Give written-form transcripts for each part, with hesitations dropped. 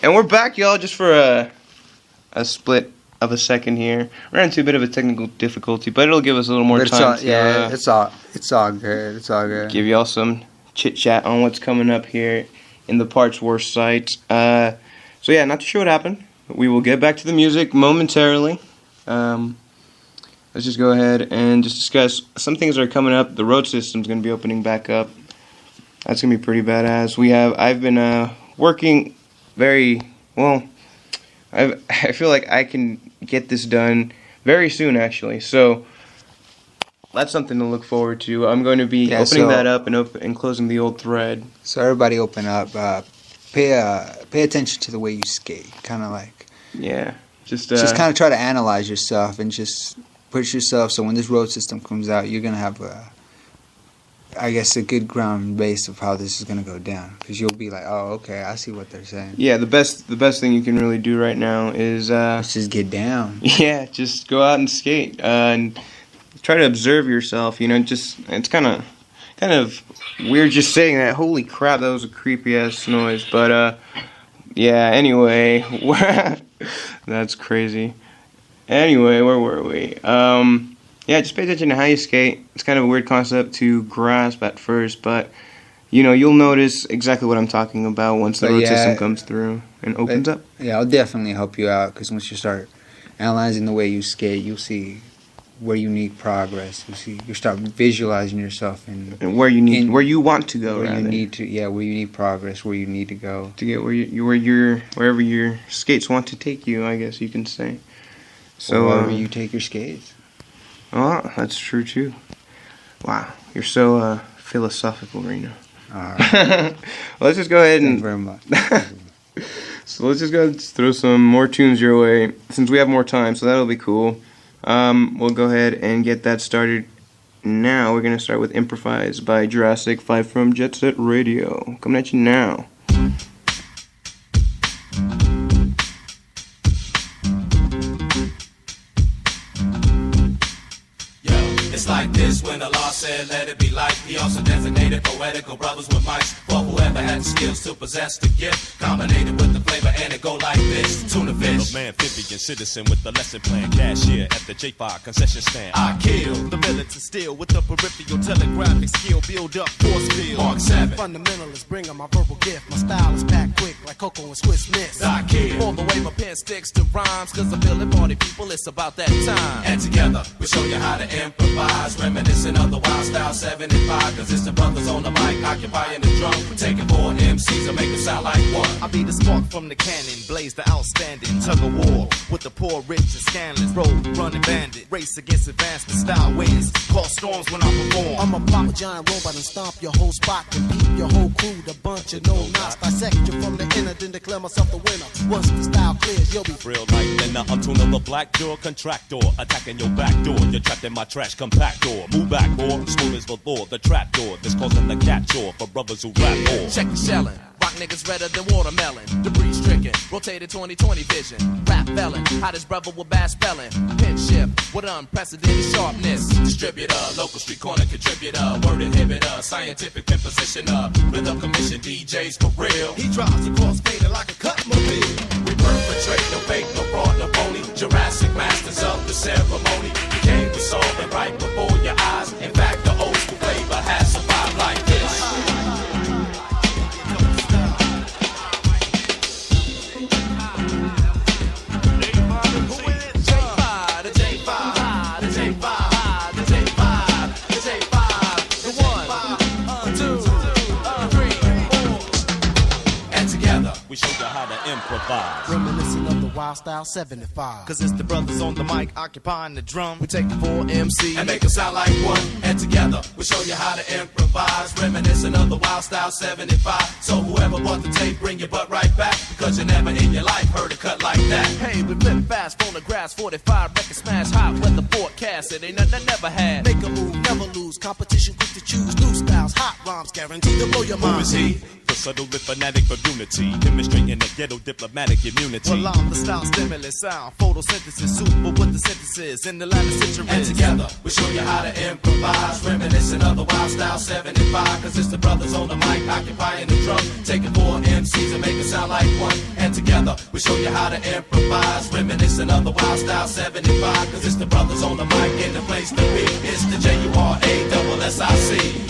And we're back, y'all, just for a split of a second here. We're into a bit of a technical difficulty, but it'll give us a little more time. It's all good. It's all good. Give y'all some chit chat on what's coming up here in the Parts Worst site. So yeah, not too sure what happened. We will get back to the music momentarily. Let's just go ahead and just discuss some things that are coming up. The road system's going to be opening back up. That's going to be pretty badass. I've been working very well. I feel like I can get this done very soon, actually. So that's something to look forward to. I'm going to be opening that up and closing the old thread. So everybody, open up. Pay attention to the way you skate. Kind of like just kind of try to analyze yourself and just push yourself. So when this road system comes out, you're gonna have a good ground base of how this is gonna go down, because you'll be like, oh, okay, I see what they're saying. Yeah, the best thing you can really do right now is let's just get down. Yeah, just go out and skate and try to observe yourself. You know, it's kind of weird just saying that. Holy crap, that was a creepy ass noise. But yeah. Anyway, that's crazy. Anyway, where were we? Yeah, just pay attention to how you skate. It's kind of a weird concept to grasp at first, but you'll notice exactly what I'm talking about once the road system comes through and opens up. Yeah, I'll definitely help you out, because once you start analyzing the way you skate, you'll see where you need progress. You start visualizing yourself and where you want to go. Where you need progress, where you need to go to get wherever your skates want to take you, I guess you can say. So wherever you take your skates. Oh, that's true too. Wow, you're so philosophical, Reno. All right. Let's just go ahead and. Thank you very much. So let's just go ahead and throw some more tunes your way, since we have more time. So that'll be cool. We'll go ahead and get that started now. We're gonna start with "Improvise" by Jurassic 5 from Jet Set Radio. Coming at you now. It's like this when the law said let it be like. He also designated poetical brothers with mics for whoever had the skills to possess the gift. Combinated with the flavor and it go like this. Tuna fish. Man, amphibian citizen with the lesson plan. Cashier at the J5 concession stand. I kill the militant steel with the peripheral telegraphic skill. Build up force field. Mark 7. Fundamentalist, bring on my verbal gift. My style is packed quick like cocoa and Swiss Miss. I kill all the way my pen sticks to rhymes, cause I feel it, party people, it's about that time. And together we show you how to improvise, reminiscent of the wild style 75. Cause it's the brothers on the mic occupying the drum. We're taking 4 MCs and make them sound like one. I be the spark from the cannon, blaze the outstanding tug of war with the poor, rich, and scandalous. Road running bandit, race against advancement style ways. Call storms when I perform. I'm a proper giant robot and stomp your whole spot and beat your whole crew. The bunch of no knots, dissect you from the inner, then declare myself the winner. Once the style clears, you'll be real life. Then I'm tuning the black door contractor, attacking your back door. You're trapped in my trash compactor. Move back, or smooth as the law, the trap door. This causing the cat chore for brothers who rap more. Check the shelling. Rock niggas redder than watermelon. Debris stricken, rotated 20/20 vision. Rap felon, hottest brother with bad spelling. Pin shift with unprecedented sharpness. Distributor, local street corner contributor. Word inhibitor, scientific pin positioner. Rhythm commission DJs for real. He drives across faded like a cut mobile. We perpetrate no fake, no fraud, no phony. Jurassic masters of the ceremony. The game we solving right before your eyes. In fact, the old school flavor has survived like this. We show you how to improvise. Reminiscent of the wild style 75. Cause it's the brothers on the mic occupying the drum. We take the 4 MCs and make them sound like one. And together we show you how to improvise. Reminiscent of the wild style 75. So whoever bought the tape, bring your butt right back. Because you never in your life heard a cut like that. Hey, we flip fast, phonographs, 45, record smash, hot weather forecast. It ain't nothing I never had. Make a move, never lose. Competition quick to choose. New styles, hot rhymes, guaranteed to blow your mind. Who is he? The subtle with fanatic for unity, demonstrating the ghetto diplomatic immunity. Well, I'm the style stimulus sound, photosynthesis, super with the synthesis in the line of centuries. And together, we show you how to improvise, reminiscing of the wild style 75, cause it's the brothers on the mic, occupying the drum, taking 4 MCs and make it sound like one. And together, we show you how to improvise, reminiscing of the wild style 75, cause it's the brothers on the mic in the place to be. It's the JURASSIC.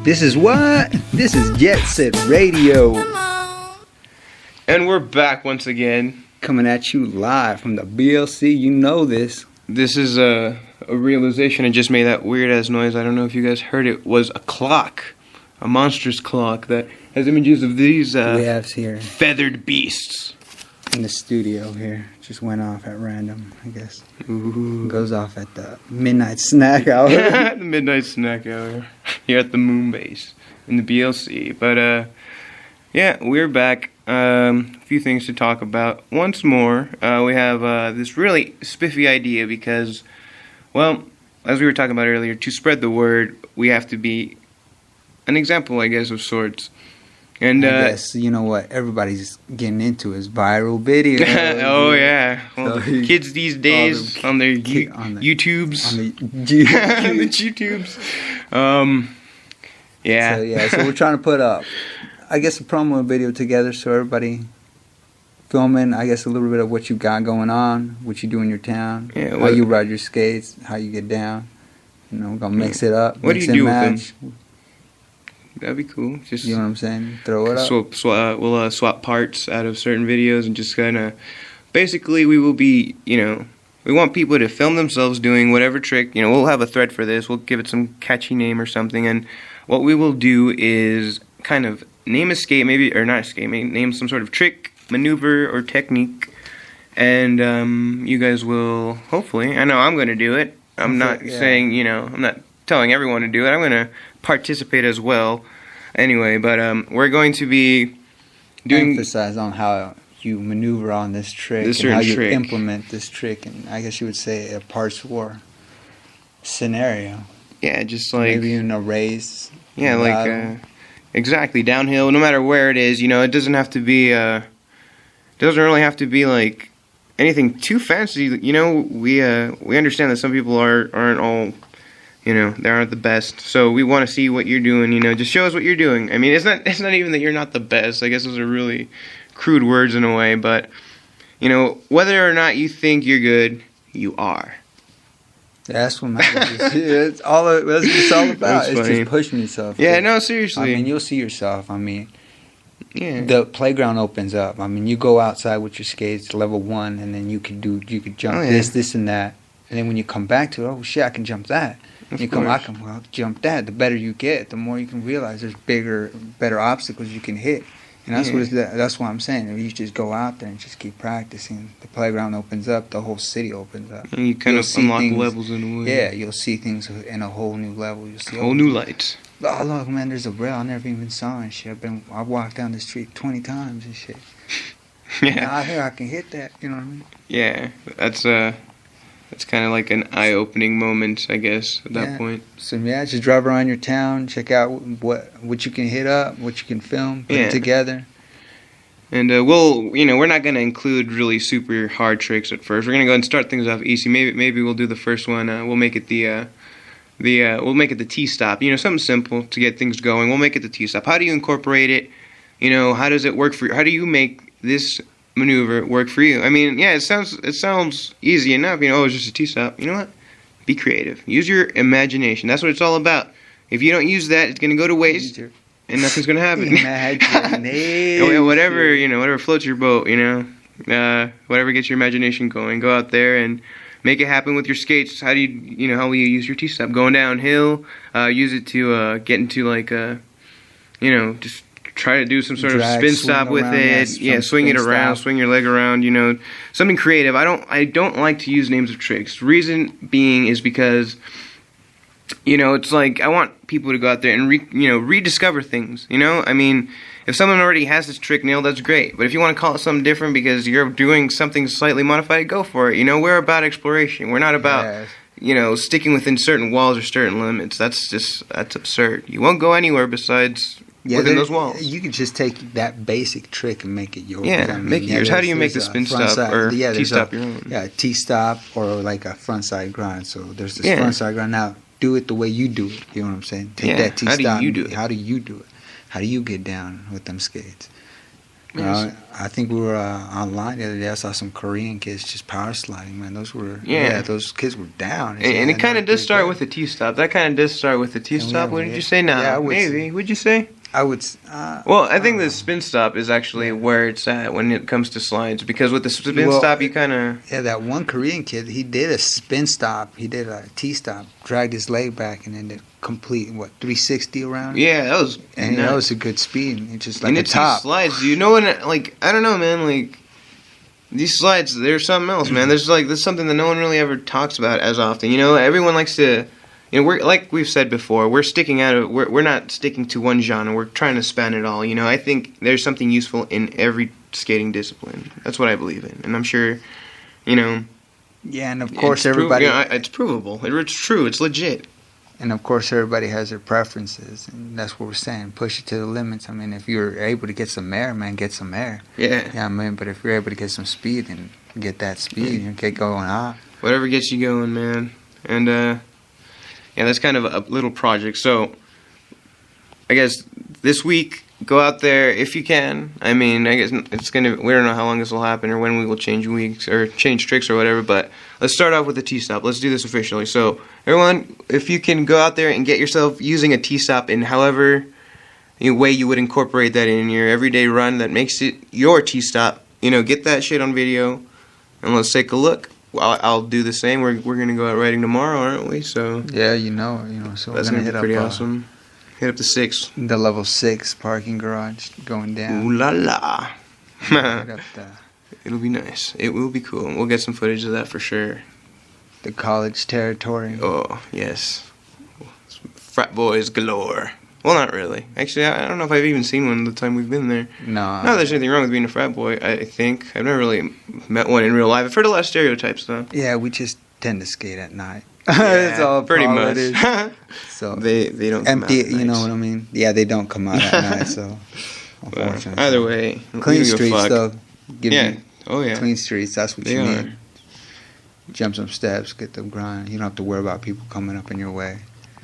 This is what? This is Jet Set Radio. And we're back once again. Coming at you live from the BLC. You know this. This is a realization. I just made that weird-ass noise. I don't know if you guys heard it. Was a clock. A monstrous clock that has images of these we have here feathered beasts. In the studio here. Just went off at random, I guess. Ooh. Goes off at the midnight snack hour. The midnight snack hour. Here at the Moon Base in the BLC. But, yeah, we're back. A few things to talk about. Once more, we have this really spiffy idea because, well, as we were talking about earlier, to spread the word, we have to be an example, I guess, of sorts. And I guess, you know what everybody's getting into is viral videos. Oh, yeah. Well, so kids these days on their YouTubes. On the YouTubes. Yeah. So we're trying to put up, I guess, a promo video together so everybody filming, I guess, a little bit of what you got going on, what you do in your town, how you ride your skates, how you get down. You know, we're going to mix it up. What do you do with them? That'd be cool. Just, you know what I'm saying? Throw it up. We'll swap parts out of certain videos and just kind of... Basically, we will be, we want people to film themselves doing whatever trick. We'll have a thread for this. We'll give it some catchy name or something. And what we will do is kind of name a skate, name some sort of trick, maneuver, or technique. And you guys will, hopefully... I know I'm going to do it. I'm not saying, I'm not telling everyone to do it. I'm going to participate as well. Anyway, but we're going to be doing... Emphasize on how you maneuver on this trick and how you implement this trick, and I guess you would say a parts war scenario. Yeah, just like... Maybe in a race. Yeah, like... exactly, downhill, no matter where it is, it doesn't have to be... doesn't really have to be like anything too fancy. You know, we understand that some people aren't all, you know, they aren't the best. So we want to see what you're doing. You know, just show us what you're doing. I mean, it's not even that you're not the best. I guess those are really crude words in a way, but you know, whether or not you think you're good, you are. That's what matters. That's it's all about. It's just pushing yourself. Yeah, no, seriously. I mean, you'll see yourself. I mean, yeah. The playground opens up. I mean, you go outside with your skates, level 1, and then you could jump this, and that. And then when you come back to it, oh shit, I can jump that. I can jump that. The better you get, the more you can realize there's better obstacles you can hit. And that's what I'm saying. If you just go out there and just keep practicing, the playground opens up, the whole city opens up. And you kind of unlock levels in a way. Yeah, you'll see things in a whole new level. You'll see whole new light. Oh look, man, there's a rail I never even saw and shit. I've walked down the street 20 times and shit. Yeah. Now out here I can hit that. You know what I mean? Yeah, that's kind of like an eye-opening moment, I guess, at that point. So just drive around your town, check out what you can hit up, what you can film, put it together. And we're not gonna include really super hard tricks at first. We're gonna go and start things off easy. Maybe we'll do the first one. We'll make it we'll make it the T-stop. You know, something simple to get things going. We'll make it the T-stop. How do you incorporate it? You know, how does it work for you? How do you make this maneuver work for you? I mean, yeah, it sounds easy enough. You know, it's just a T-stop. You know what? Be creative. Use your imagination. That's what it's all about. If you don't use that, it's gonna go to waste, and nothing's gonna happen. Imagination. whatever floats your boat. You know, whatever gets your imagination going. Go out there and make it happen with your skates. How will you use your T-stop? Going downhill, use it to get into like just try to do some sort of spin stop with it. Yeah, swing it around, swing your leg around. You know, something creative. I don't like to use names of tricks. Reason being is because, you know, it's like I want people to go out there and rediscover things. You know, I mean, if someone already has this trick nailed, that's great. But if you want to call it something different because you're doing something slightly modified, go for it. You know, we're about exploration. We're not about sticking within certain walls or certain limits. That's absurd. You won't go anywhere besides within those walls. You could just take that basic trick and make it yours. Yeah, make it yours. How do you make the spin stop or T-stop your own? Yeah, T-stop or like a front side grind. So there's this front side grind. Now, do it the way you do it. You know what I'm saying? Take that T-stop. How do you do it? How do you do it? How do you get down with them skates? I think we were online the other day. I saw some Korean kids just power sliding, man. Those kids were down. And it kind of does start with the T-stop. That kind of does start with the T-stop. What did you say now? Yeah, maybe. What'd you say? I would. Well, I think the spin stop is actually where it's at when it comes to slides, because with the spin stop, you kind of. Yeah, that one Korean kid, he did a spin stop. He did a T-stop, dragged his leg back, and then did complete 360 around. Yeah, that was. And that was a good speed. It's just like a top. Slides, you know what? Like, I don't know, man. Like, these slides, they're something else, man. There's something that no one really ever talks about as often. You know, everyone likes to. You know, we're like we've said before, we're not sticking to one genre. We're trying to span it all. You know, I think there's something useful in every skating discipline. That's what I believe in, and I'm sure, you know. Yeah, and of course everybody. It's provable. It's true. It's legit. And of course everybody has their preferences, and that's what we're saying. Push it to the limits. I mean, if you're able to get some air, man, get some air. Yeah. Yeah, I mean, but if you're able to get some speed, then get that speed and get going on. Whatever gets you going, man, and. Yeah, that's kind of a little project. So, I guess this week, go out there if you can. I mean, I guess we don't know how long this will happen or when we will change weeks or change tricks or whatever, but let's start off with the T-stop. Let's do this officially. So, everyone, if you can go out there and get yourself using a T-stop in however way you would incorporate that in your everyday run that makes it your T-stop, you know, get that shit on video and let's take a look. I'll do the same. We're gonna go out riding tomorrow, aren't we? So yeah, you know. So that's gonna be pretty awesome. Hit up the 6. The level 6 parking garage going down. Ooh la la. It'll be nice. It will be cool. We'll get some footage of that for sure. The college territory. Oh yes, frat boys galore. Well, not really. Actually, I don't know if I've even seen one the time we've been there. No. Not that there's anything wrong with being a frat boy, I think. I've never really met one in real life. I've heard a lot of stereotypes, though. Yeah, we just tend to skate at night. Yeah, that's all pretty much. So they don't empty, come out you know what I mean? Yeah, they don't come out at night, so unfortunately. Either way, clean streets, though. Give Yeah. you Oh yeah. clean streets. That's what They you are. need. Jump some steps, get them grinding. You don't have to worry about people coming up in your way.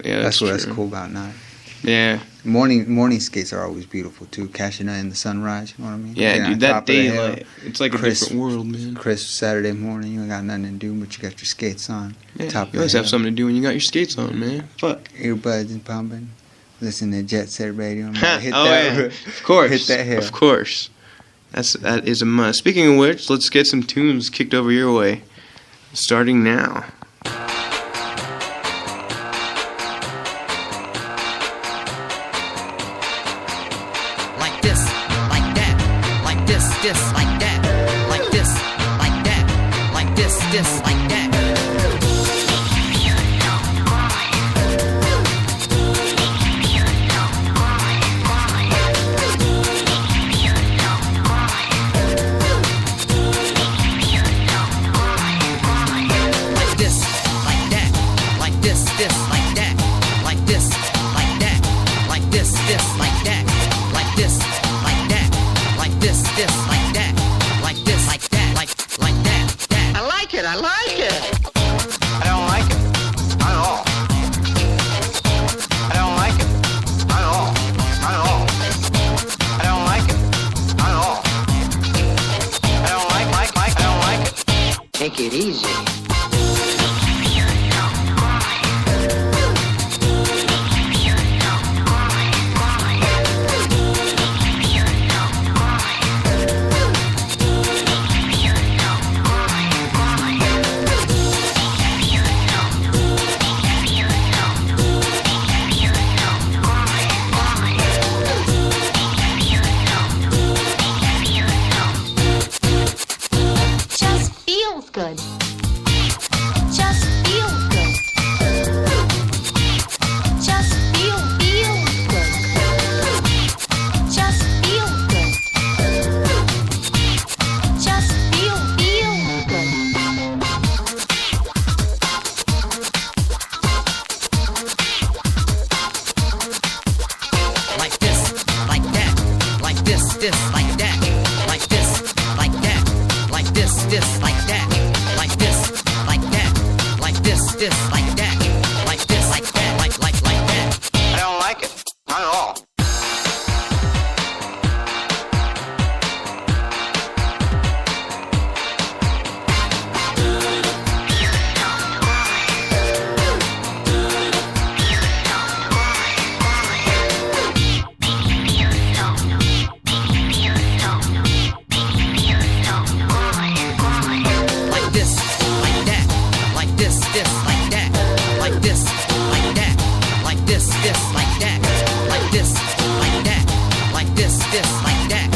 Yeah, That's what true. that's cool about night. Yeah. Morning skates are always beautiful too. Catching that in the sunrise, you know what I mean? Yeah, Getting dude, on that top of the hill. daylight. It's like Crisp. a different world, man. Crisp Saturday morning, you ain't got nothing to do, but you got your skates on. Yeah, Top of you always the have hill. something to do when you got your skates on, man. Fuck. Earbuds and pumping. Listen to Jet Set Radio. And hit Oh that, yeah, of course. Hit that hill. Of course. That is a must. Speaking of which, let's get some tunes kicked over your way. Starting now. Like this, like that, like this, like that, like this, like that, like this, like that. Like this, like that, like this, like that, like this, like that, like this, like that, like this, like that, like this, like that, like this, like that, like that, that. I like it, I like it. I don't like it. Not at all. I don't like it. Not at all. Not at all. I don't like it. Not at all. I don't like I don't like it. Take it easy. Just feels good. Just feels good. Just feels good. Just feels good. Just feels good. Like this, like that, like this, like that, like this, like that, like this, like that, like this, like that, like this, like that, like this, like that, like that. I don't like it. Not at all. Like this, like that, like this, like that, like this, like that, like this, like that, like this, like that, like this, like that,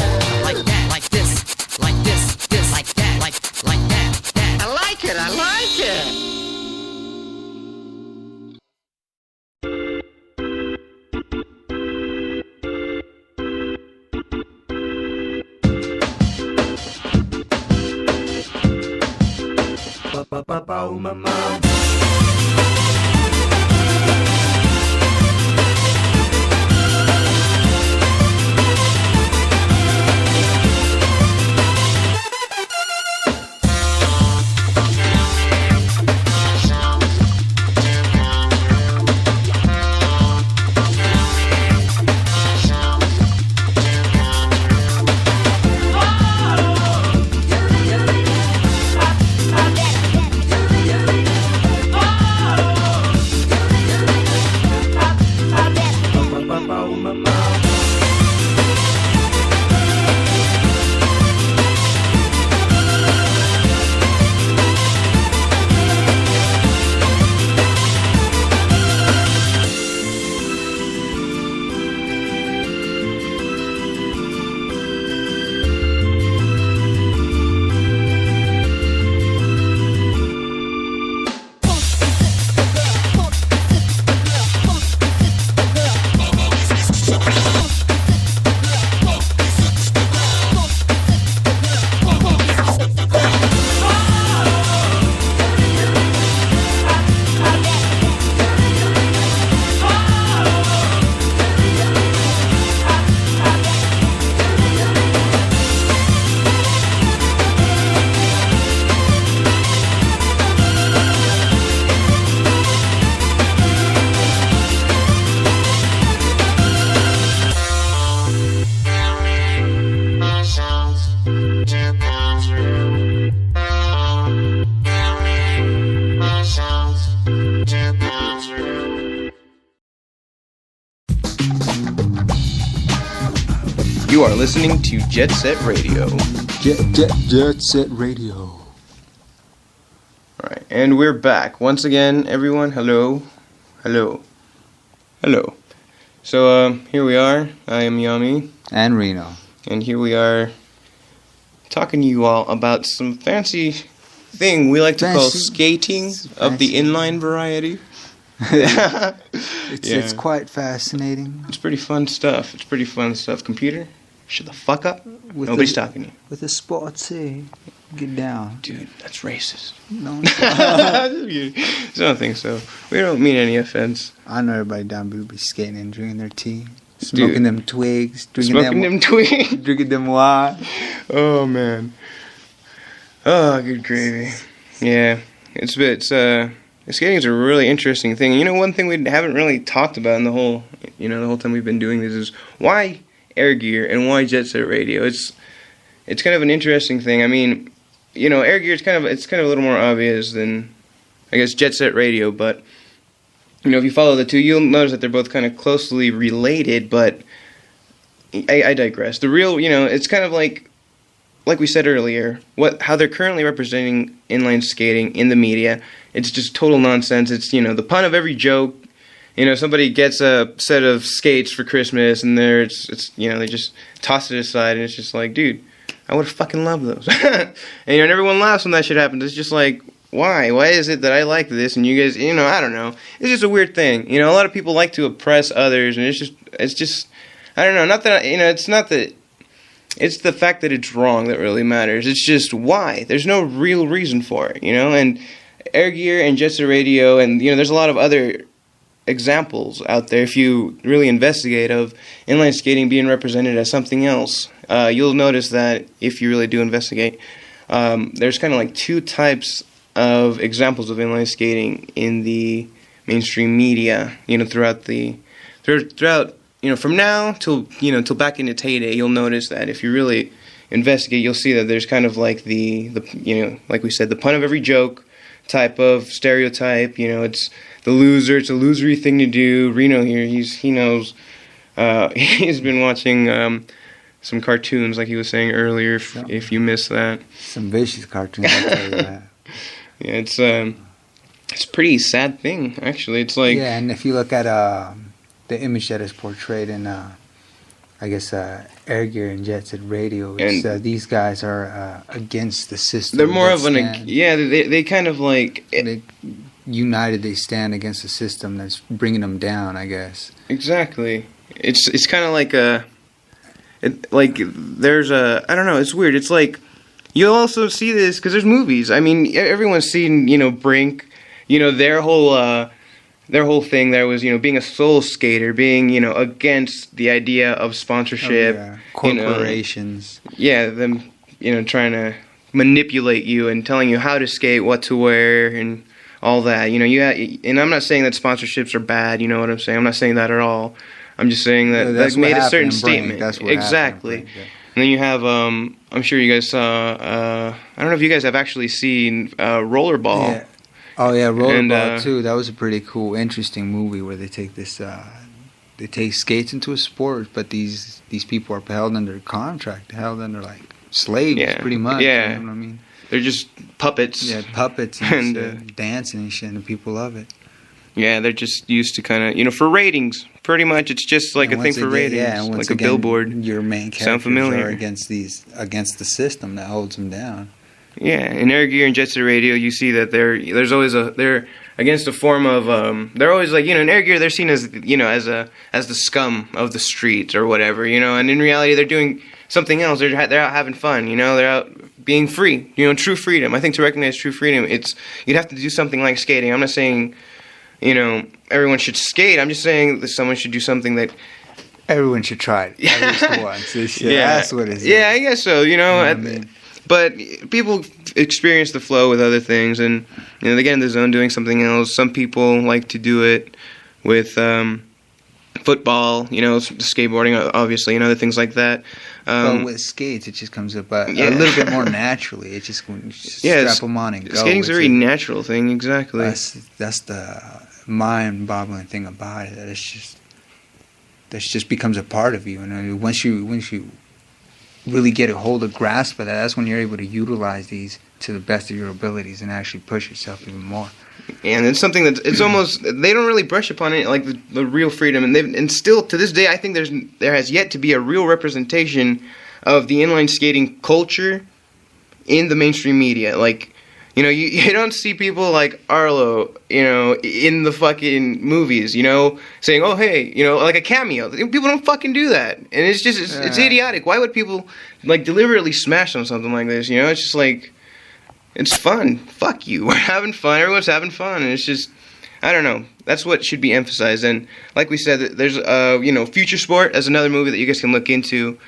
like that, like this, like this, like that, like that, that. I like it. I like it. You are listening to Jet Set Radio. Jet Set Radio. All right, and we're back once again, everyone. Hello. So here we are. I am Yami and Reno, and here we are talking to you all about some fancy thing we like to call skating of the inline variety. It's quite fascinating. It's pretty fun stuff. Computer, shut the fuck up. Nobody's talking to you. With a sportsy, get down. Dude, that's racist. No. I don't think so. We don't mean any offense. I know everybody down below be skating and drinking their tea. Smoking them twigs. Drinking them twigs. Drinking them wine. Oh, man. Oh, good gravy. Yeah. Skating is a really interesting thing. You know, one thing we haven't really talked about in the whole time we've been doing this is why air gear and why Jet Set Radio. It's kind of an interesting thing. I mean, you know, air gear is kind of a little more obvious than, I guess, Jet Set Radio. But you know, if you follow the two, you'll notice that they're both kind of closely related. But I digress. The real, you know, it's kind of like we said earlier, how they're currently representing inline skating in the media. It's just total nonsense. It's, you know, the pun of every joke. You know, somebody gets a set of skates for Christmas, and it's you know, they just toss it aside, and it's just like, dude, I would have fucking loved those. And you know, and everyone laughs when that shit happens. It's just like, why? Why is it that I like this and you guys, you know, I don't know. It's just a weird thing. You know, a lot of people like to oppress others, and it's just, I don't know. Not that, you know, it's not that. It's the fact that it's wrong that really matters. It's just why. There's no real reason for it, you know. And air gear and Jet Set Radio, and you know, there's a lot of other examples out there if you really investigate of inline skating being represented as something else. You'll notice that if you really do investigate, there's kind of like two types of examples of inline skating in the mainstream media. You know, throughout you know, from now till back in its heyday, you'll notice that if you really investigate, you'll see that there's kind of like the you know, like we said, the pun of every joke type of stereotype. You know, it's the loser. It's a losery thing to do. Reno here, he knows. He's been watching some cartoons, like he was saying earlier. If you missed that, some vicious cartoons. I'll tell you that. Yeah, it's a pretty sad thing, actually. It's like, yeah, and if you look at the image that is portrayed in, I guess, air gear and Jet Set Radio, these guys are against the system. They're more of they kind of like united. They stand against the system that's bringing them down, I guess. Exactly. It's kind of like there's a, I don't know. It's weird. It's like you'll also see this because there's movies. I mean, everyone's seen, you know, Brink. You know, their whole thing there was, you know, being a soul skater, being, you know, against the idea of sponsorship. Oh, yeah. Corporations. You know, them, you know, trying to manipulate you and telling you how to skate, what to wear, and all that. You know, and I'm not saying that sponsorships are bad, you know what I'm saying? I'm not saying that at all. I'm just saying that they made a certain statement. That's what exactly. Brink, yeah. And then you have, I'm sure you guys saw, I don't know if you guys have actually seen Rollerball. Yeah. Oh yeah, Rollerball too. That was a pretty cool, interesting movie where they take they take skates into a sport, but these people are held under contract, held under like slaves, pretty much. Yeah, you know what I mean? They're just puppets. Yeah, puppets and dancing and shit, and people love it. Yeah, they're just used to kind of, you know, for ratings. Pretty much, it's just like a thing for ratings. Yeah, and like a billboard. Your main characters are against the system that holds them down. Yeah, in air gear and Jet Set Radio, you see that they're against a form of they're always like, you know, in air gear they're seen as, you know, as the scum of the streets or whatever, you know, and in reality they're doing something else. They're out having fun, you know, they're out being free, you know, true freedom. I think to recognize true freedom, you'd have to do something like skating. I'm not saying, you know, everyone should skate. I'm just saying that someone should do something that everyone should try it at least once. Yeah, that's what it is. Yeah, I guess so. You know, I mean? But people experience the flow with other things, and you know, they get in the zone doing something else. Some people like to do it with football, you know, skateboarding, obviously, and other things like that. But with skates, it just comes up a little bit more naturally. It just strap them on and go. Skating's a very natural thing, exactly. That's the mind-boggling thing about it. That it's just becomes a part of you, and once you really get a hold of grasp of that, that's when you're able to utilize these to the best of your abilities and actually push yourself even more. And it's something that it's almost, they don't really brush upon it like the real freedom, and still to this day I think there has yet to be a real representation of the inline skating culture in the mainstream media. Like, you know, you don't see people like Arlo, you know, in the fucking movies, you know, saying, oh, hey, you know, like a cameo. People don't fucking do that. And it's just, it's idiotic. Why would people, like, deliberately smash on something like this, you know? It's just like, it's fun. Fuck you. We're having fun. Everyone's having fun. And it's just, I don't know. That's what should be emphasized. And like we said, there's, you know, Future Sport as another movie that you guys can look into.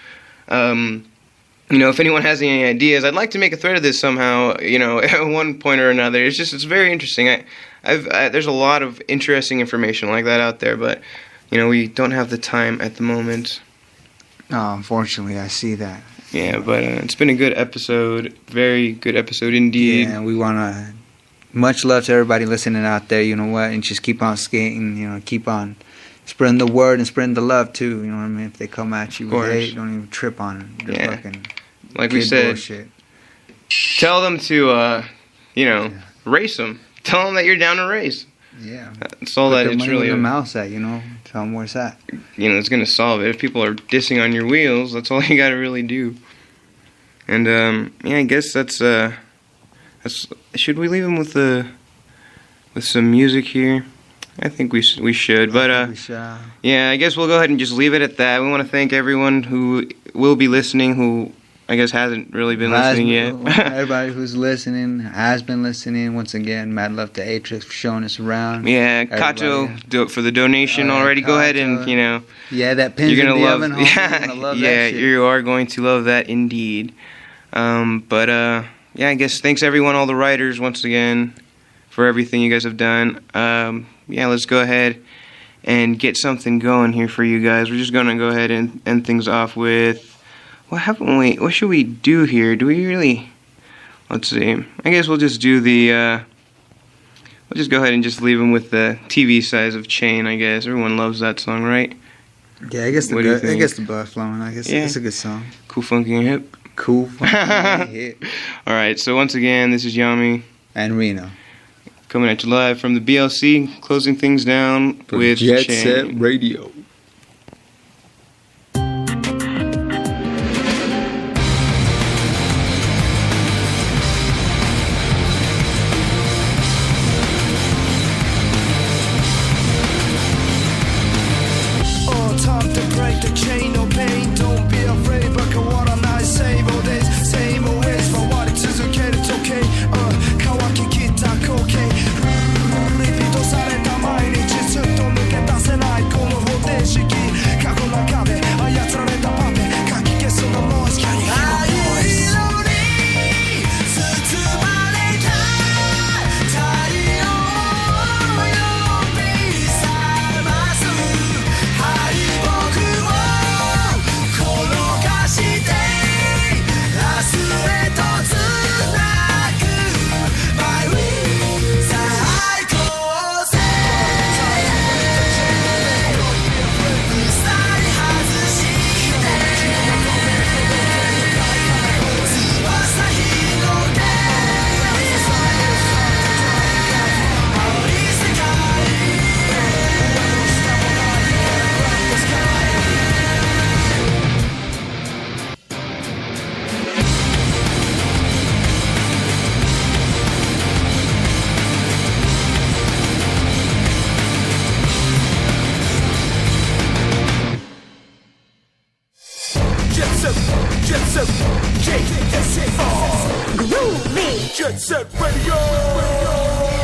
You know, if anyone has any ideas, I'd like to make a thread of this somehow, you know, at one point or another. It's just, it's very interesting. There's a lot of interesting information like that out there, but, you know, we don't have the time at the moment. Oh, unfortunately, I see that. Yeah, but it's been a good episode. Very good episode indeed. Yeah, we want to, much love to everybody listening out there, you know what, and just keep on skating, you know, keep on spreading the word and spreading the love too, you know what I mean? If they come at you with hate, don't even trip on it. They're fucking like we said, bullshit. Tell them to, you know, race them. Tell them that you're down to race. Yeah. That's all that it's really. Put their mouse at, you know, tell them where it's at. You know, it's going to solve it. If people are dissing on your wheels, that's all you got to really do. And, yeah, I guess that's, should we leave them with some music here? I think we should, but yeah, I guess we'll go ahead and just leave it at that. We want to thank everyone who will be listening, who I guess hasn't really been listening yet. Everybody who's listening has been listening. Once again, mad love to Atrix for showing us around. Yeah, Kato for the donation already. Kato. Go ahead and, you know. Yeah, that pins you're gonna in the love, oven. You're gonna love that shit. You are going to love that indeed. But yeah, I guess thanks everyone, all the writers, once again, for everything you guys have done. Yeah, let's go ahead and get something going here for you guys. We're just gonna go ahead and end things off with, what should we do here? Do we really, let's see, I guess we'll just do we'll just go ahead and just leave them with the TV size of Chain, I guess. Everyone loves that song, right? Yeah, I guess the blood flowing. I guess it's a good song. Cool, funky, and hip. Cool, funky, and hip. Alright, so once again, this is Yami. And Reno. Coming at you live from the BLC, closing things down with Jet Chain. Set Radio.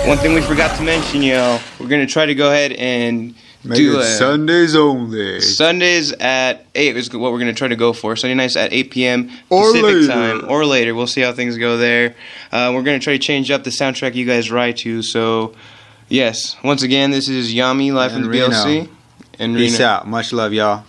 One thing we forgot to mention, y'all, we're going to try to go ahead and do Sundays only. Sundays at 8 is what we're going to try to go for. Sunday nights at 8 p.m. Or Pacific later. time. Or later. We'll see how things go there. We're going to try to change up the soundtrack you guys write to. So, yes, once again, this is Yami live from the BLC. And Peace out. Much love, y'all.